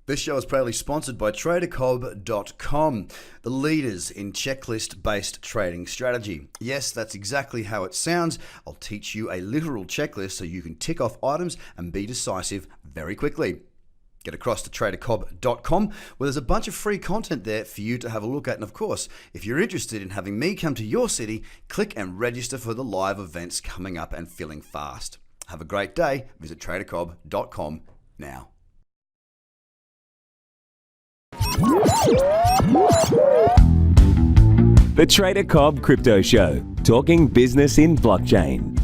This show is proudly sponsored by TraderCobb.com, the leaders in checklist-based trading strategy. Yes, that's exactly how it sounds. I'll teach you a literal checklist so you can tick off items and be decisive very quickly. Get across to TraderCobb.com where there's a bunch of free content there for you to have a look at. And of course, if you're interested in having me come to your city, click and register for the live events coming up and filling fast. Have a great day. Visit TraderCobb.com now. The Trader Cobb Crypto Show, talking business in blockchain.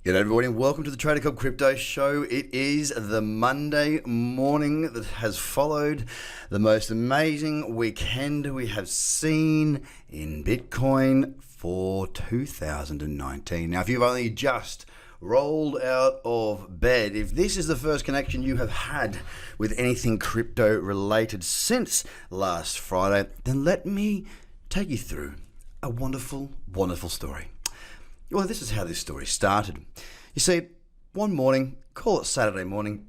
G'day everybody and welcome to the Trader Cobb Crypto Show. It is the Monday morning that has followed the most amazing weekend we have seen in Bitcoin for 2019. Now, if you've only just rolled out of bed, if this is the first connection you have had with anything crypto related since last Friday, then let me take you through a wonderful, wonderful story. Well, this is how this story started. You see, one morning, call it Saturday morning,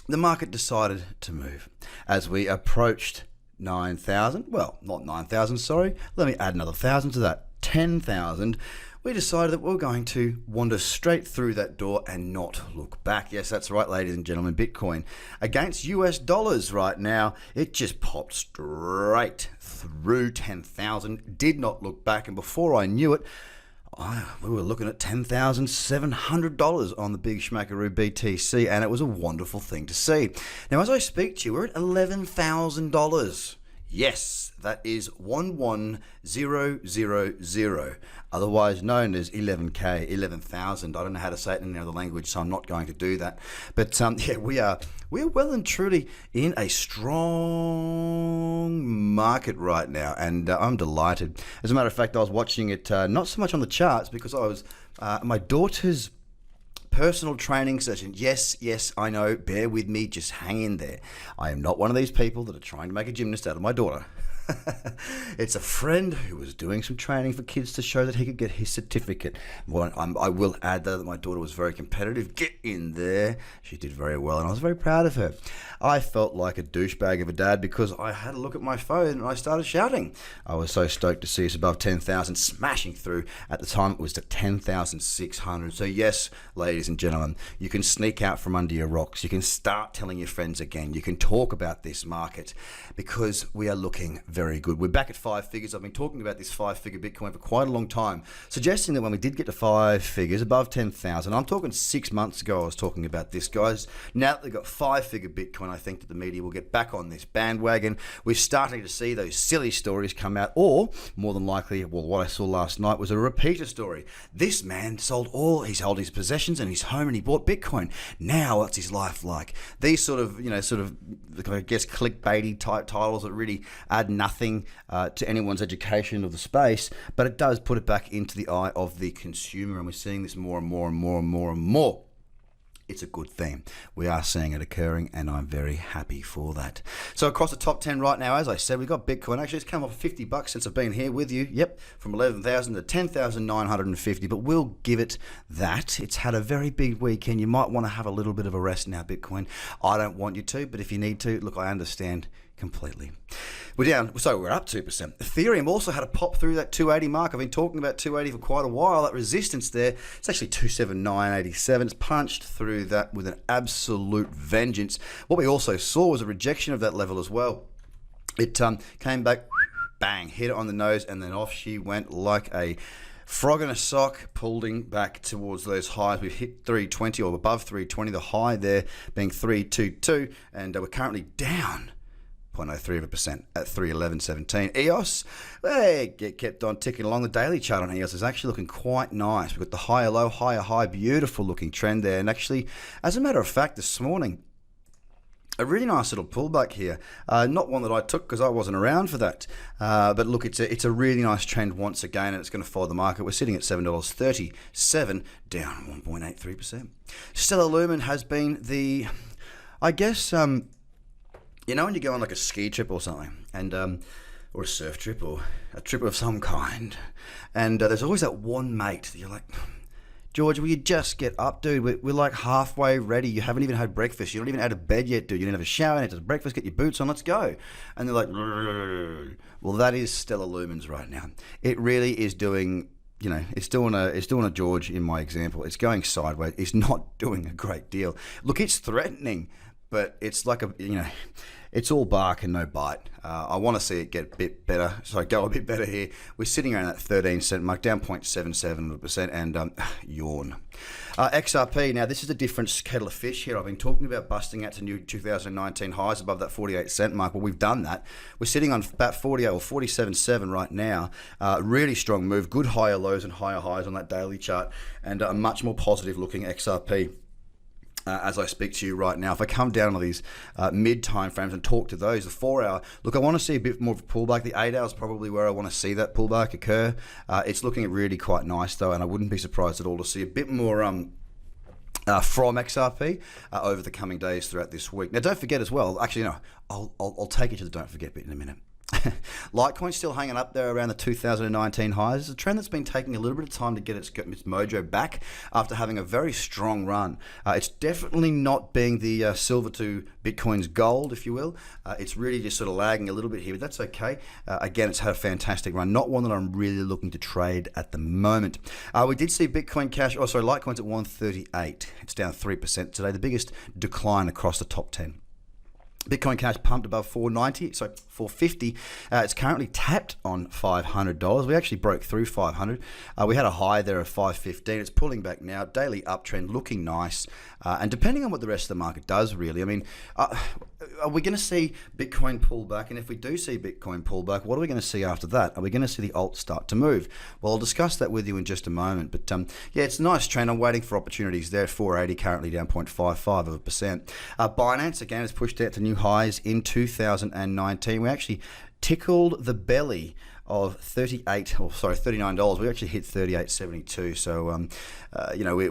the market decided to move. As we approached 9,000, well, not 9,000, sorry, let me add another 1,000 to that, 10,000, we decided that we were going to wander straight through that door and not look back. Yes, that's right, ladies and gentlemen, Bitcoin against US dollars right now, it just popped straight through 10,000, did not look back, and before I knew it, we were looking at $10,700 on the big schmackaroo BTC, and it was a wonderful thing to see. Now, as I speak to you, we're at $11,000. Yes, that is 11000, otherwise known as 11K, 11,000. I don't know how to say it in any other language, so I'm not going to do that. But yeah, we're well and truly in a strong market right now, and I'm delighted. As a matter of fact, I was watching it not so much on the charts because I was my daughter's personal training session. Yes, I know, bear with me, just hang in there. I am not one of these people that are trying to make a gymnast out of my daughter. It's a friend who was doing some training for kids to show that he could get his certificate. Well, I will add though that my daughter was very competitive. Get in there. She did very well and I was very proud of her. I felt like a douchebag of a dad because I had a look at my phone and I started shouting. I was so stoked to see us above 10,000, smashing through. At the time it was to 10,600. So yes, ladies and gentlemen, you can sneak out from under your rocks. You can start telling your friends again. You can talk about this market because we are looking very good. We're back at five figures. I've been talking about this five-figure Bitcoin for quite a long time, suggesting that when we did get to five figures, above 10,000, I'm talking 6 months ago I was talking about this, guys. Now that they've got five-figure Bitcoin, I think that the media will get back on this bandwagon. We're starting to see those silly stories come out, or more than likely, well, what I saw last night was a repeater story. This man sold he sold his possessions and his home and he bought Bitcoin. Now what's his life like? These sort of, I guess, clickbaity type titles that really add nothing to anyone's education of the space, but it does put it back into the eye of the consumer, and we're seeing this more and more and more and more and more. It's a good thing. We are seeing it occurring, and I'm very happy for that. So across the top 10 right now, as I said, we've got Bitcoin. Actually, it's come off $50 since I've been here with you. Yep, from 11,000 to 10,950, but we'll give it that. It's had a very big weekend. You might want to have a little bit of a rest now, Bitcoin. I don't want you to, but if you need to, look, I understand completely. We're down, so we're up 2%. Ethereum also had a pop through that 280 mark. I've been talking about 280 for quite a while. That resistance there, it's actually 279.87. It's punched through that with an absolute vengeance. What we also saw was a rejection of that level as well. It came back, bang, hit it on the nose, and then off she went like a frog in a sock, pulling back towards those highs. We've hit 320 or above 320, the high there being 322, and we're currently down 0.03% at 311.17. EOS, kept on ticking along. The daily chart on EOS is actually looking quite nice. We've got the higher low, higher high, beautiful looking trend there. And actually, as a matter of fact, this morning, a really nice little pullback here. Not one that I took because I wasn't around for that. But look, it's a really nice trend once again, and it's going to follow the market. We're sitting at $7.37, down 1.83%. Stellar Lumen has been the, I guess, you know when you go on like a ski trip or something, and or a surf trip or a trip of some kind. And there's always that one mate that you're like, George, will you just get up, dude? We're like halfway ready. You haven't even had breakfast. You're not even out of bed yet, dude. You didn't have a shower, you didn't have breakfast, get your boots on, let's go. And they're like, well, that is Stellar Lumens right now. It really is doing, it's doing a George in my example. It's going sideways. It's not doing a great deal. Look, it's threatening, but it's like it's all bark and no bite. I want to see it get a bit better, so go a bit better here. We're sitting around that 13 cent mark, down 0.77%, and yawn. XRP, now this is a different kettle of fish here. I've been talking about busting out to new 2019 highs above that 48 cent mark. Well, we've done that. We're sitting on about 48 or 47.7 right now. Really strong move, good higher lows and higher highs on that daily chart, and a much more positive looking XRP. As I speak to you right now, if I come down on these mid time frames and talk to those, the 4 hour, look, I want to see a bit more of a pullback. The 8 hour is probably where I want to see that pullback occur. It's looking really quite nice though, and I wouldn't be surprised at all to see a bit more from XRP over the coming days throughout this week. Now, don't forget as well. Actually, no, I'll take you to the don't forget bit in a minute. Litecoin's still hanging up there around the 2019 highs. It's a trend that's been taking a little bit of time to get its mojo back after having a very strong run. It's definitely not being the silver to Bitcoin's gold, if you will. It's really just sort of lagging a little bit here, but that's okay. Again, it's had a fantastic run, not one that I'm really looking to trade at the moment. We did see Litecoin's at 138. It's down 3% today, the biggest decline across the top 10. Bitcoin Cash pumped above 450. It's currently tapped on $500. We actually broke through 500. We had a high there of 515. It's pulling back now. Daily uptrend looking nice. And depending on what the rest of the market does, really, I mean, are we going to see Bitcoin pull back? And if we do see Bitcoin pull back, what are we going to see after that? Are we going to see the alts start to move? Well, I'll discuss that with you in just a moment. But yeah, it's a nice trend. I'm waiting for opportunities there. 480 currently down 0.55%. Binance, again, has pushed out to new highs in 2019. We actually tickled the belly of $39. We actually hit $38.72. So,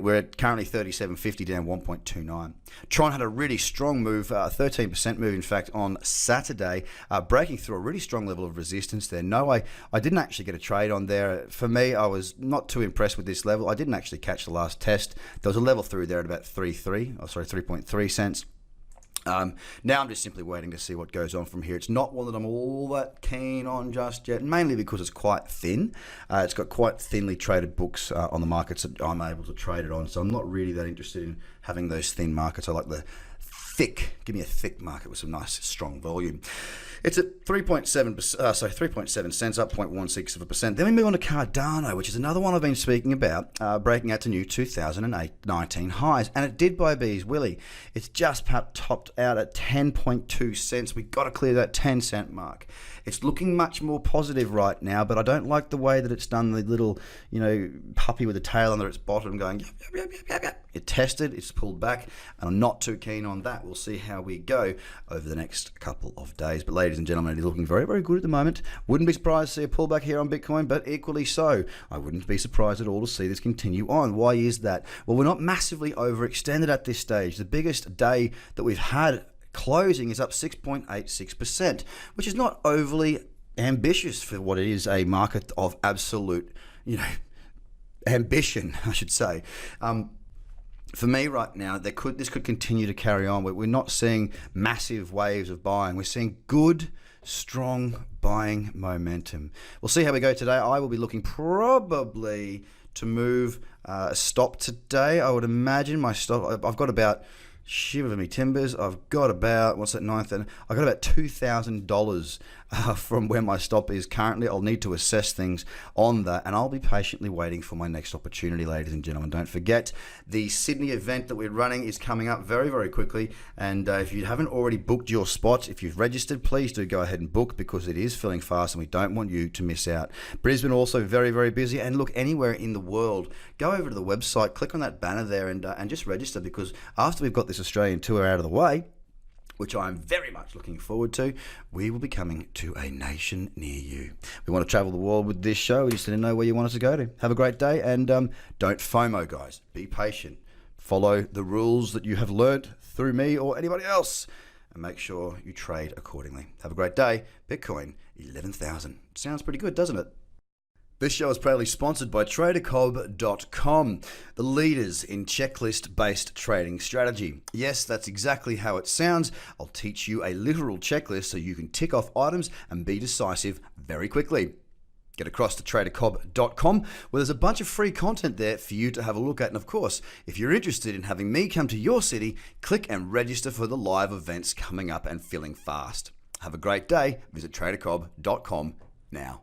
we're at currently $37.50 down 1.29. Tron had a really strong move, 13% move, in fact, on Saturday, breaking through a really strong level of resistance there. No, I didn't actually get a trade on there. For me, I was not too impressed with this level. I didn't actually catch the last test. There was a level through there at about 3.3 cents. Now I'm just simply waiting to see what goes on from here. It's not one that I'm all that keen on just yet, mainly because it's quite thin. It's got quite thinly traded books on the markets that I'm able to trade it on, so I'm not really that interested in having those thin markets. I like the thick, give me a thick market with some nice strong volume. It's at 3.7 cents, up 0.16%. Then we move on to Cardano, which is another one I've been speaking about, breaking out to new 2019 highs. And it did by Bees Willie. It's just topped out at 10.2 cents. We've got to clear that 10 cent mark. It's looking much more positive right now, but I don't like the way that it's done the little, puppy with a tail under its bottom going, yep. It tested, it's pulled back, and I'm not too keen on that. We'll see how we go over the next couple of days. But ladies and gentlemen, it is looking very, very good at the moment. Wouldn't be surprised to see a pullback here on Bitcoin, but equally so, I wouldn't be surprised at all to see this continue on. Why is that? Well, we're not massively overextended at this stage. The biggest day that we've had closing is up 6.86%, which is not overly ambitious for what it is, a market of absolute, ambition, I should say. For me right now, this could continue to carry on. We're not seeing massive waves of buying. We're seeing good, strong buying momentum. We'll see how we go today. I will be looking probably to move a stop today. I would imagine my stop, I've got about, shiver me timbers, I've got about, I've got about $2,000 from where my stop is currently. I'll need to assess things on that, and I'll be patiently waiting for my next opportunity, ladies and gentlemen. Don't forget, the Sydney event that we're running is coming up very, very quickly, and if you haven't already booked your spot, if you've registered, please do go ahead and book, because it is filling fast and we don't want you to miss out. Brisbane also very, very busy, and look, anywhere in the world, go over to the website, click on that banner there, and just register, because after we've got this Australian tour out of the way, which I'm very much looking forward to, we will be coming to a nation near you. We want to travel the world with this show. We just didn't know where you want us to go to. Have a great day, and don't FOMO, guys. Be patient. Follow the rules that you have learnt through me or anybody else, and make sure you trade accordingly. Have a great day. Bitcoin 11,000. Sounds pretty good, doesn't it? This show is proudly sponsored by TraderCobb.com, the leaders in checklist-based trading strategy. Yes, that's exactly how it sounds. I'll teach you a literal checklist so you can tick off items and be decisive very quickly. Get across to TraderCobb.com, where there's a bunch of free content there for you to have a look at. And of course, if you're interested in having me come to your city, click and register for the live events coming up and filling fast. Have a great day. Visit TraderCobb.com now.